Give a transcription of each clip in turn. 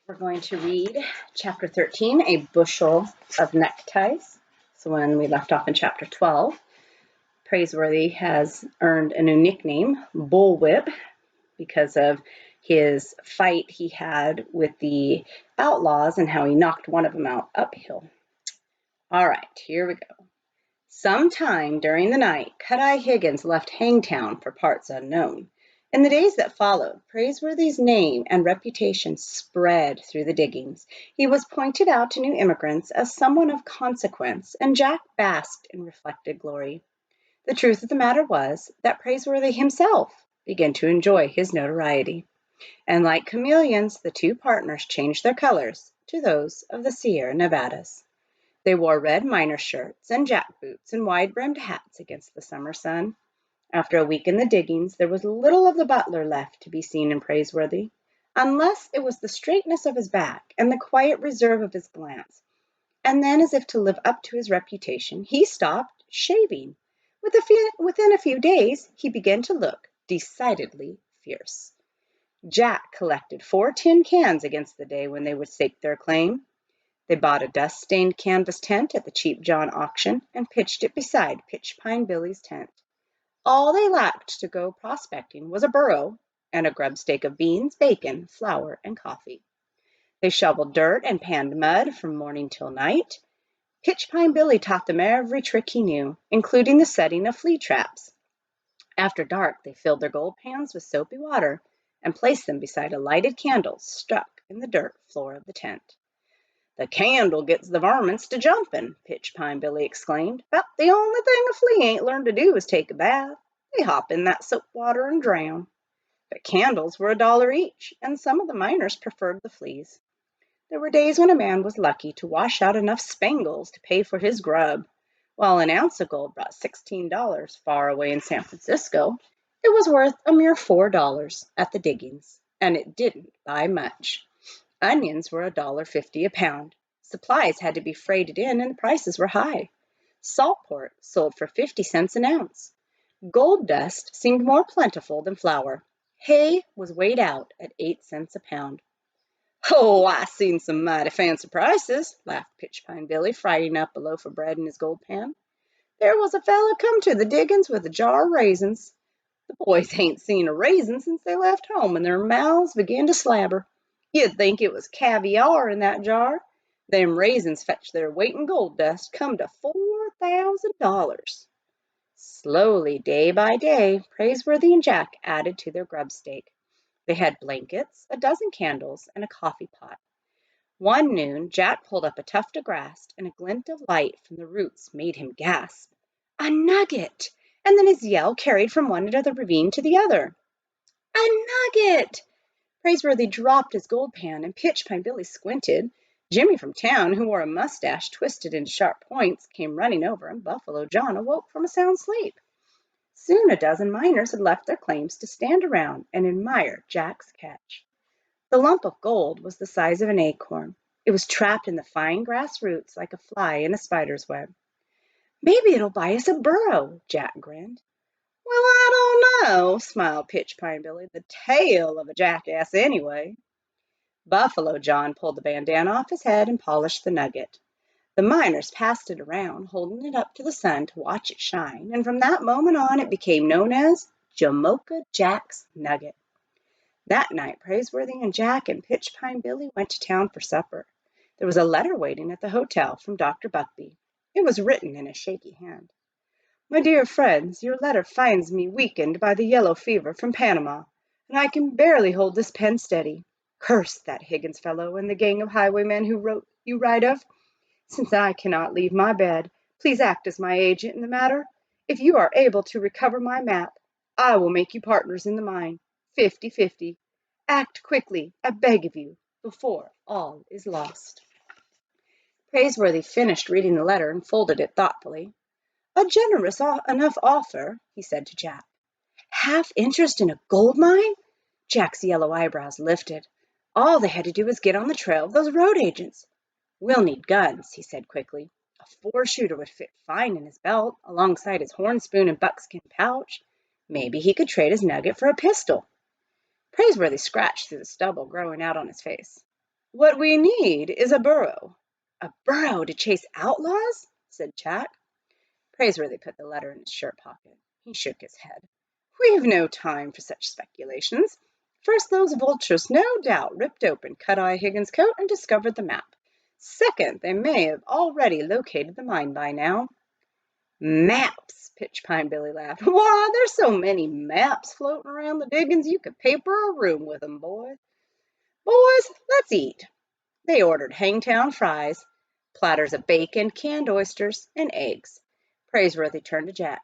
We're going to read chapter 13, A Bushel of Neckties. So when we left off in chapter 12, Praiseworthy has earned a new nickname, Bullwhip, because of his fight he had with the outlaws and how he knocked one of them out uphill. All right, here we go. Sometime during the night, Cut-Eye Higgins left Hangtown for parts unknown. In the days that followed, Praiseworthy's name and reputation spread through the diggings. He was pointed out to new immigrants as someone of consequence, and Jack basked in reflected glory. The truth of the matter was that Praiseworthy himself began to enjoy his notoriety. And like chameleons, the two partners changed their colors to those of the Sierra Nevadas. They wore red miner shirts and jack boots and wide-brimmed hats against the summer sun. After a week in the diggings, there was little of the butler left to be seen in Praiseworthy, unless it was the straightness of his back and the quiet reserve of his glance. And then, as if to live up to his reputation, he stopped shaving. Within a few days, he began to look decidedly fierce. Jack collected 4 tin cans against the day when they would stake their claim. They bought a dust-stained canvas tent at the Cheap John auction and pitched it beside Pitchpine Billy's tent. All they lacked to go prospecting was a burro and a grub stake of beans, bacon, flour, and coffee. They shoveled dirt and panned mud from morning till night. Pitchpine Billy taught them every trick he knew, including the setting of flea traps. After dark, they filled their gold pans with soapy water and placed them beside a lighted candle stuck in the dirt floor of the tent. "The candle gets the varmints to jumping," Pitchpine Billy exclaimed. "About the only thing a flea ain't learned to do is take a bath. They hop in that soap water and drown." But candles were $1 each, and some of the miners preferred the fleas. There were days when a man was lucky to wash out enough spangles to pay for his grub. While an ounce of gold brought $16 far away in San Francisco, it was worth a mere $4 at the diggings, and it didn't buy much. Onions were $1.50 a pound. Supplies had to be freighted in, and the prices were high. Salt pork sold for 50 cents an ounce. Gold dust seemed more plentiful than flour. Hay was weighed out at 8 cents a pound. "Oh, I seen some mighty fancy prices," laughed Pitchpine Billy, frying up a loaf of bread in his gold pan. "There was a fella come to the diggings with a jar of raisins. The boys ain't seen a raisin since they left home, and their mouths began to slabber. You'd think it was caviar in that jar. Them raisins fetched their weight in gold dust, come to $4,000. Slowly, day by day, Praiseworthy and Jack added to their grub stake. They had blankets, a dozen candles, and a coffee pot. One noon, Jack pulled up a tuft of grass, and a glint of light from the roots made him gasp. "A nugget!" And then his yell carried from one end of the ravine to the other. "A nugget!" Praiseworthy dropped his gold pan, and Pitchpine Billy squinted. Jimmy from town, who wore a mustache twisted into sharp points, came running over, and Buffalo John awoke from a sound sleep. Soon a dozen miners had left their claims to stand around and admire Jack's catch. The lump of gold was the size of an acorn. It was trapped in the fine grass roots like a fly in a spider's web. "Maybe it'll buy us a burro," Jack grinned. "Well, I don't know," smiled Pitchpine Billy. "The tail of a jackass, anyway." Buffalo John pulled the bandana off his head and polished the nugget. The miners passed it around, holding it up to the sun to watch it shine, and from that moment on it became known as Jamocha Jack's Nugget. That night, Praiseworthy and Jack and Pitchpine Billy went to town for supper. There was a letter waiting at the hotel from Dr. Buckby. It was written in a shaky hand. "My dear friends, your letter finds me weakened by the yellow fever from Panama, and I can barely hold this pen steady. Curse that Higgins fellow and the gang of highwaymen you write of. Since I cannot leave my bed, please act as my agent in the matter. If you are able to recover my map, I will make you partners in the mine, 50-50. Act quickly, I beg of you, before all is lost." Praiseworthy finished reading the letter and folded it thoughtfully. "A generous enough offer," he said to Jack. "Half interest in a gold mine?" Jack's yellow eyebrows lifted. "All they had to do was get on the trail of those road agents." "We'll need guns," he said quickly. "A 4-shooter would fit fine in his belt, alongside his horn spoon and buckskin pouch. Maybe he could trade his nugget for a pistol." Praiseworthy scratched through the stubble growing out on his face. What we need is a burro. A burro to chase outlaws? Said Jack. Praiseworthy put the letter in his shirt pocket. He shook his head. We've no time for such speculations. First, those vultures no doubt ripped open Cut-Eye Higgins' coat and discovered the map. Second, they may have already located the mine by now. Maps, Pitch Pine Billy laughed. Why, there's so many maps floating around the diggings you could paper a room with 'em, boy. Boys, let's eat. They ordered Hangtown fries, platters of bacon, canned oysters, and eggs. Praiseworthy turned to Jack.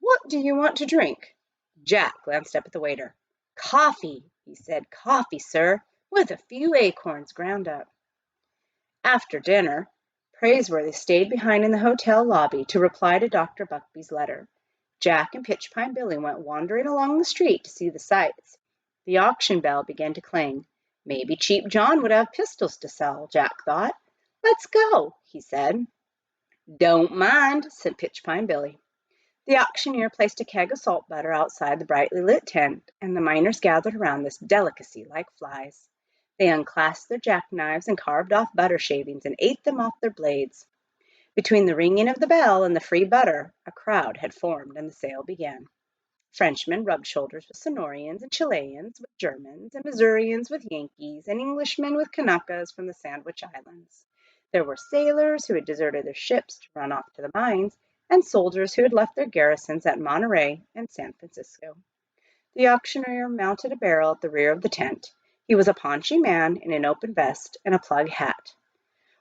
What do you want to drink? Jack glanced up at the waiter. Coffee, he said. Coffee, sir, with a few acorns ground up. After dinner, Praiseworthy stayed behind in the hotel lobby to reply to Dr. Buckby's letter. Jack and Pitchpine Billy went wandering along the street to see the sights. The auction bell began to clang. Maybe Cheap John would have pistols to sell, Jack thought. Let's go, he said. Don't mind, said Pitchpine Billy. The auctioneer placed a keg of salt butter outside the brightly lit tent, and the miners gathered around this delicacy like flies. They unclasped their jackknives and carved off butter shavings and ate them off their blades. Between the ringing of the bell and the free butter, a crowd had formed, and the sale began. Frenchmen rubbed shoulders with Sonorians and Chileans with Germans and Missourians with Yankees and Englishmen with Kanakas from the Sandwich Islands. There were sailors who had deserted their ships to run off to the mines, and soldiers who had left their garrisons at Monterey and San Francisco. The auctioneer mounted a barrel at the rear of the tent. He was a paunchy man in an open vest and a plug hat.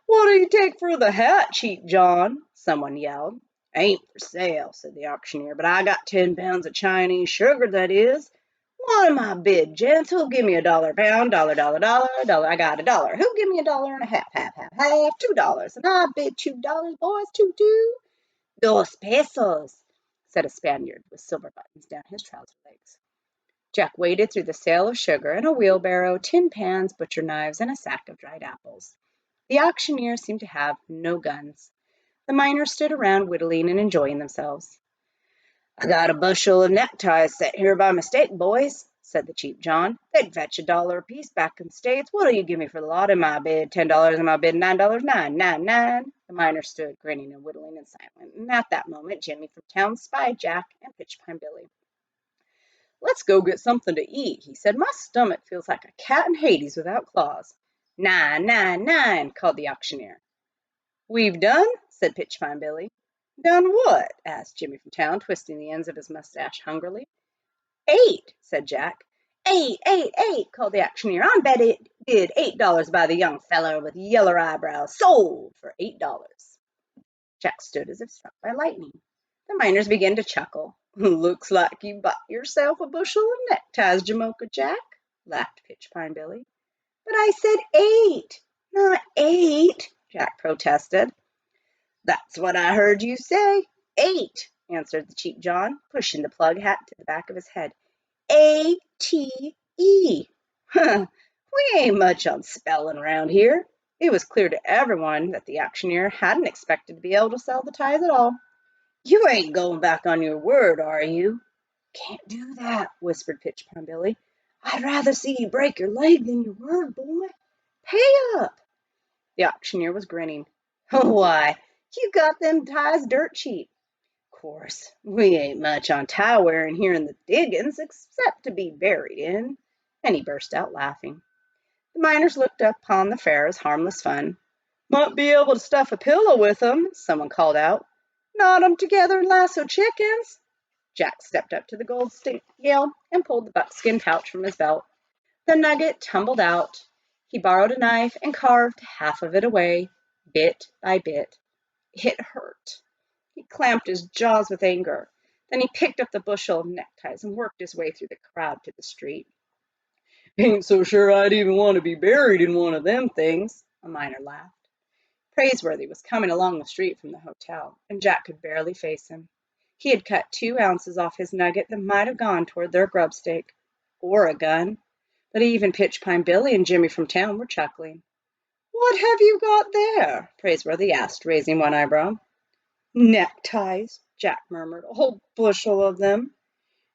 What do you take for the hat, Cheap John? Someone yelled. Ain't for sale, said the auctioneer, but I got 10 pounds of Chinese sugar, that is. What am I bid, gents? Who'll give me $1 a pound? Dollar, dollar, dollar, dollar. I got $1. Who'll give me $1 and a half, half, half, half? $2. And I bid $2, boys, two. Dos pesos, said a Spaniard with silver buttons down his trouser legs. Jack waded through the sale of sugar and a wheelbarrow, tin pans, butcher knives, and a sack of dried apples. The auctioneer seemed to have no guns. The miners stood around whittling and enjoying themselves. I got a bushel of neckties set here by mistake, boys, said the Cheap John. They'd fetch $1 apiece back in the States. What'll you give me for the lot? Am I bid $10? Am I bid $9? Nine. The miners stood grinning and whittling and silent, and at that moment Jimmy from town spied Jack and Pitchpine Billy. Let's go get something to eat, he said. My stomach feels like a cat in Hades without claws. Nine, called the auctioneer. We've done, said Pitchpine Billy. Done what? Asked Jimmy from town, twisting the ends of his mustache hungrily. 8, said Jack. Eight, called the auctioneer. I bet it did $8 by the young feller with yeller eyebrows. Sold for $8. Jack stood as if struck by lightning. The miners began to chuckle. Looks like you bought yourself a bushel of neckties, Jamocha Jack, laughed Pitchpine Billy. But I said 8, not 8, Jack protested. That's what I heard you say. 8, answered the Cheap John, pushing the plug hat to the back of his head. A-T-E. We ain't much on spelling around here. It was clear to everyone that the auctioneer hadn't expected to be able to sell the ties at all. You ain't going back on your word, are you? Can't do that, whispered Pitchpine Billy. I'd rather see you break your leg than your word, boy. Pay up. The auctioneer was grinning. Why, you got them ties dirt cheap. Of course, we ain't much on tie wearing here in the diggings, except to be buried in. And he burst out laughing. The miners looked upon the fair as harmless fun. Might be able to stuff a pillow with 'em, someone called out. Knot 'em together and lasso chickens. Jack stepped up to the gold scale and pulled the buckskin pouch from his belt. The nugget tumbled out. He borrowed a knife and carved half of it away, bit by bit. It hurt. He clamped his jaws with anger. Then he picked up the bushel of neckties and worked his way through the crowd to the street. Ain't so sure I'd even want to be buried in one of them things, a miner laughed. Praiseworthy was coming along the street from the hotel, and Jack could barely face him. He had cut 2 ounces off his nugget that might have gone toward their grub stake, or a gun. But even Pitchpine Billy and Jimmy from town were chuckling. What have you got there? Praiseworthy asked, raising one eyebrow. Neckties, Jack murmured, a whole bushel of them.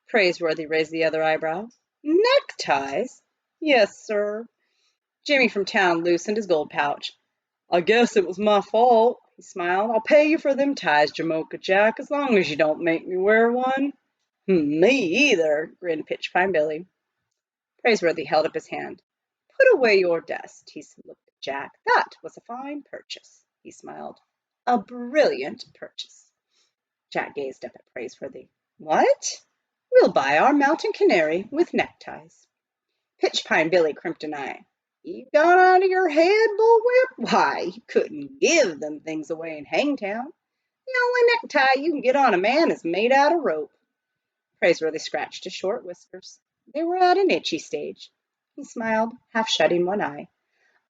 Praiseworthy raised the other eyebrow. Neckties? Yes, sir. Jimmy from town loosened his gold pouch. I guess it was my fault, he smiled. I'll pay you for them ties, Jamocha Jack, as long as you don't make me wear one. Me either, grinned Pitchpine Billy. Praiseworthy held up his hand. Put away your dust, he looked at Jack. That was a fine purchase, he smiled. A brilliant purchase. Jack gazed up at Praiseworthy. What? We'll buy our mountain canary with neckties. Pitchpine Billy crimped an eye. You've gone out of your head, Bullwhip? Why, you couldn't give them things away in Hangtown. The only necktie you can get on a man is made out of rope. Praiseworthy scratched his short whiskers. They were at an itchy stage. He smiled, half shutting one eye.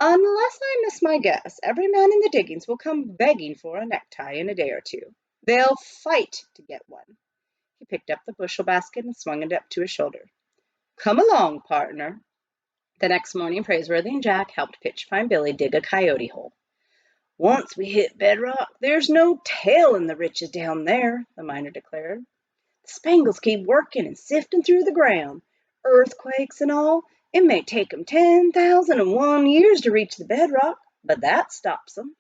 Unless I miss my guess, every man in the diggings will come begging for a necktie in a day or two. They'll fight to get one. He picked up the bushel basket and swung it up to his shoulder. Come along, partner. The next morning, Praiseworthy and Jack helped Pitchpine Billy dig a coyote hole. Once we hit bedrock, there's no telling the riches down there, the miner declared. The Spangles keep working and sifting through the ground. Earthquakes and all, it may take 'em 10,001 years to reach the bedrock, but that stops 'em.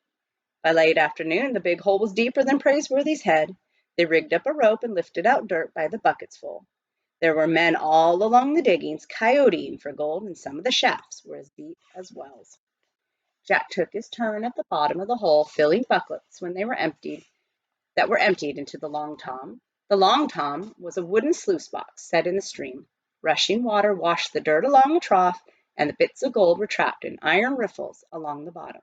By late afternoon, the big hole was deeper than Praiseworthy's head. They rigged up a rope and lifted out dirt by the bucketsful. There were men all along the diggings coyoteing for gold, and some of the shafts were as deep as wells. Jack took his turn at the bottom of the hole, filling buckets when they were emptied into the long tom. The long tom was a wooden sluice box set in the stream. Rushing water washed the dirt along the trough, and the bits of gold were trapped in iron riffles along the bottom.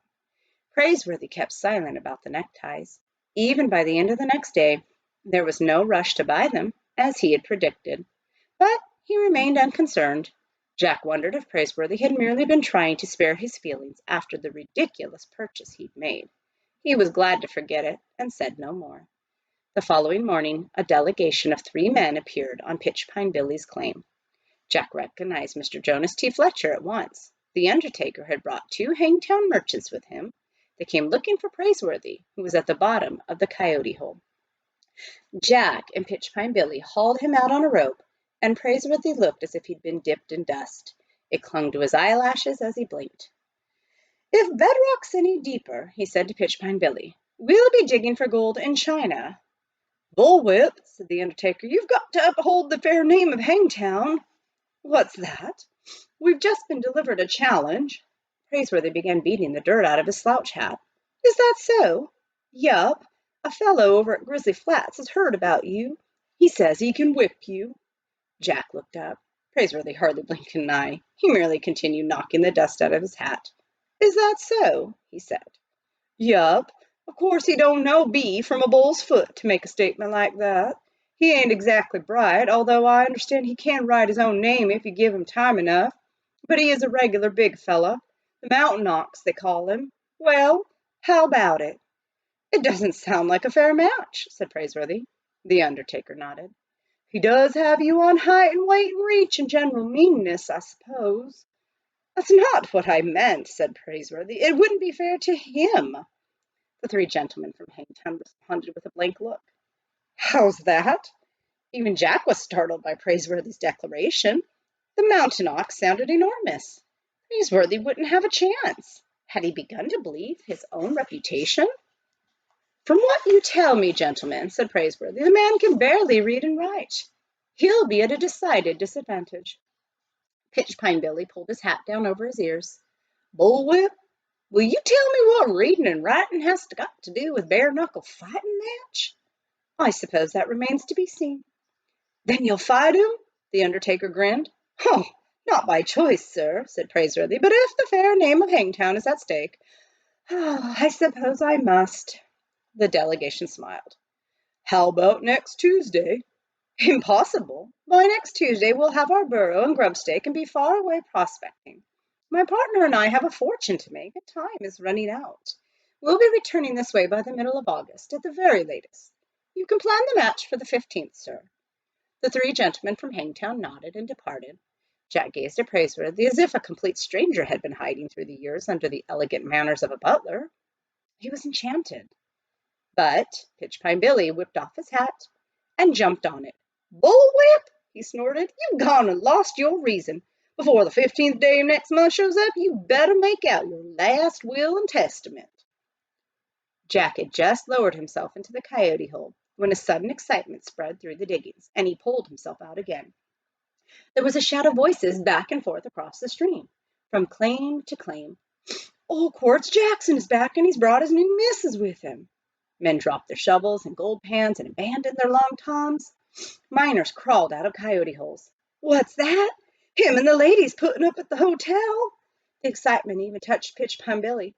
Praiseworthy kept silent about the neckties. Even by the end of the next day, there was no rush to buy them, as he had predicted. But he remained unconcerned. Jack wondered if Praiseworthy had merely been trying to spare his feelings after the ridiculous purchase he'd made. He was glad to forget it, and said no more. The following morning, a delegation of 3 men appeared on Pitchpine Billy's claim. Jack recognized Mr. Jonas T. Fletcher at once. The undertaker had brought 2 Hangtown merchants with him. They came looking for Praiseworthy, who was at the bottom of the coyote hole. Jack and Pitchpine Billy hauled him out on a rope, and Praiseworthy looked as if he'd been dipped in dust. It clung to his eyelashes as he blinked. If bedrock's any deeper, he said to Pitchpine Billy, we'll be digging for gold in China. Bullwhip, said the undertaker, you've got to uphold the fair name of Hangtown. What's that? We've just been delivered a challenge. Praiseworthy began beating the dirt out of his slouch hat. Is that so? Yup. A fellow over at Grizzly Flats has heard about you. He says he can whip you. Jack looked up. Praiseworthy hardly blinked an eye. He merely continued knocking the dust out of his hat. Is that so? He said. Yup. Of course he don't know B from a bull's foot to make a statement like that. He ain't exactly bright, although I understand he can write his own name if you give him time enough. But he is a regular big fella. The mountain ox, they call him. Well, how about it? It doesn't sound like a fair match, said Praiseworthy. The undertaker nodded. He does have you on height and weight and reach and general meanness, I suppose. That's not what I meant, said Praiseworthy. It wouldn't be fair to him. The 3 gentlemen from Hangtown responded with a blank look. How's that? Even Jack was startled by Praiseworthy's declaration. The mountain ox sounded enormous. Praiseworthy wouldn't have a chance. Had he begun to believe his own reputation? From what you tell me, gentlemen, said Praiseworthy, the man can barely read and write. He'll be at a decided disadvantage. Pitchpine Billy pulled his hat down over his ears. Bullwhip, will you tell me what reading and writing has got to do with bare-knuckle fighting match? I suppose that remains to be seen. Then you'll fight him? The undertaker grinned. Oh, not by choice, sir, said Praiseworthy, but if the fair name of Hangtown is at stake, I suppose I must. The delegation smiled. How about next Tuesday? Impossible. By next Tuesday we'll have our burro and grubstake and be far away prospecting. My partner and I have a fortune to make, and time is running out. We'll be returning this way by the middle of August, at the very latest. You can plan the match for the 15th, sir. The 3 gentlemen from Hangtown nodded and departed. Jack gazed at Praiseworthy as if a complete stranger had been hiding through the years under the elegant manners of a butler. He was enchanted. But Pitchpine Billy whipped off his hat and jumped on it. Bullwhip, he snorted, you've gone and lost your reason. Before the 15th day of next month shows up, you better make out your last will and testament." Jack had just lowered himself into the coyote hole when a sudden excitement spread through the diggings, and he pulled himself out again. There was a shout of voices back and forth across the stream, from claim to claim. "Old Quartz Jackson is back, and he's brought his new missus with him." Men dropped their shovels and gold pans and abandoned their long toms. Miners crawled out of coyote holes. "What's that? Him and the ladies putting up at the hotel?" The excitement even touched Pitch Pine Billy.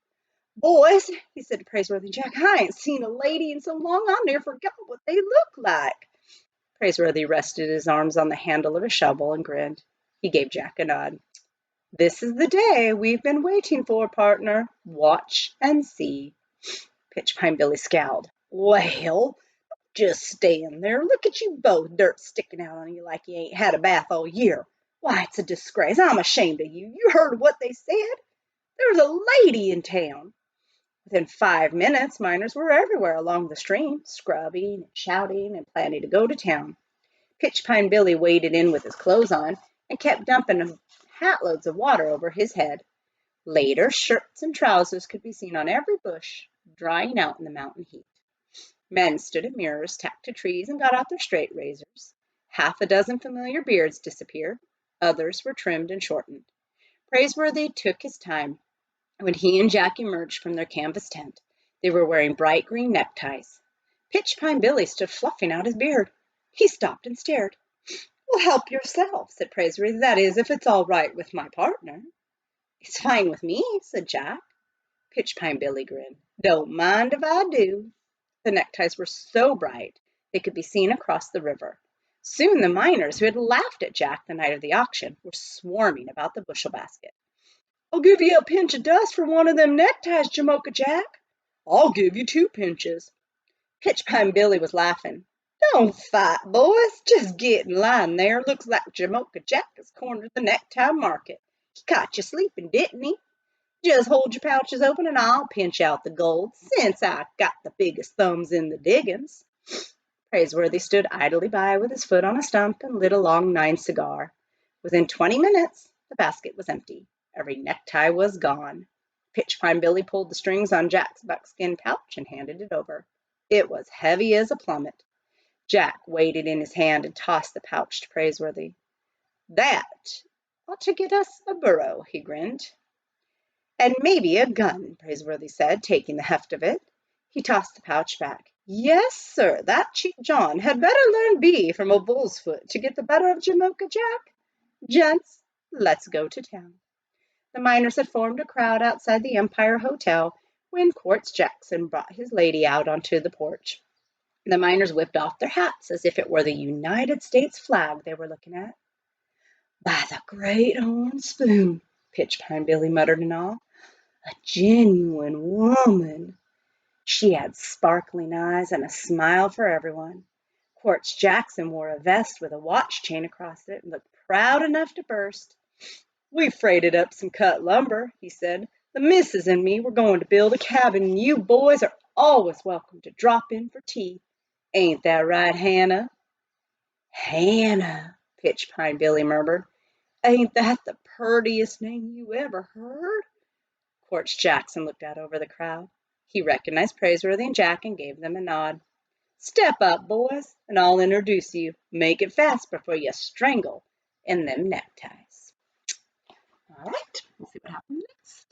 "Boys," he said to Praiseworthy Jack, "I ain't seen a lady in so long I near forgot what they look like." Praiseworthy rested his arms on the handle of a shovel and grinned. He gave Jack a nod. "This is the day we've been waiting for, partner. Watch and see." Pitch Pine Billy scowled. "Well, just stand there. Look at you both, dirt sticking out on you like you ain't had a bath all year. Why, it's a disgrace. I'm ashamed of you. You heard what they said? There's a lady in town." Within 5 minutes, miners were everywhere along the stream, scrubbing and shouting and planning to go to town. Pitch Pine Billy waded in with his clothes on and kept dumping hatloads of water over his head. Later, shirts and trousers could be seen on every bush, drying out in the mountain heat. Men stood at mirrors tacked to trees and got out their straight razors. Half a dozen familiar beards disappeared. Others were trimmed and shortened. Praiseworthy took his time. When he and Jack emerged from their canvas tent, they were wearing bright green neckties. Pitch Pine Billy stood fluffing out his beard. He stopped and stared. "Well, help yourself," said Praiseworthy. "That is, if it's all right with my partner." "It's fine with me," said Jack. Pitch Pine Billy grinned. "Don't mind if I do." The neckties were so bright they could be seen across the river. Soon the miners who had laughed at Jack the night of the auction were swarming about the bushel basket. "I'll give you a pinch of dust for one of them neckties, Jamocha Jack." "I'll give you 2 pinches." Pitch Pine Billy was laughing. "Don't fight, boys. Just get in line there. Looks like Jamocha Jack has cornered the necktie market. He caught you sleeping, didn't he? Just hold your pouches open and I'll pinch out the gold, since I got the biggest thumbs in the diggings." Praiseworthy stood idly by with his foot on a stump and lit a long 9 cigar. Within 20 minutes, the basket was empty. Every necktie was gone. Pitch Pine Billy pulled the strings on Jack's buckskin pouch and handed it over. It was heavy as a plummet. Jack weighed it in his hand and tossed the pouch to Praiseworthy. "That ought to get us a burro," he grinned. "And maybe a gun," Praiseworthy said, taking the heft of it. He tossed the pouch back. "Yes, sir, that Cheap John had better learn B from a bull's foot to get the better of Jamocha Jack. Gents, let's go to town." The miners had formed a crowd outside the Empire Hotel when Quartz Jackson brought his lady out onto the porch. The miners whipped off their hats as if it were the United States flag they were looking at. "By the great horn spoon," Pitch Pine Billy muttered in awe. "A genuine woman." She had sparkling eyes and a smile for everyone. Quartz Jackson wore a vest with a watch chain across it and looked proud enough to burst. "We freighted up some cut lumber," he said. "The missus and me were going to build a cabin, and you boys are always welcome to drop in for tea. Ain't that right, Hannah?" "Hannah," Pitch Pine Billy murmured. "Ain't that the purtiest name you ever heard?" Quartz Jackson looked out over the crowd. He recognized Praiseworthy and Jack and gave them a nod. "Step up, boys, and I'll introduce you. Make it fast before you strangle in them neckties." All right, we'll see what happens next.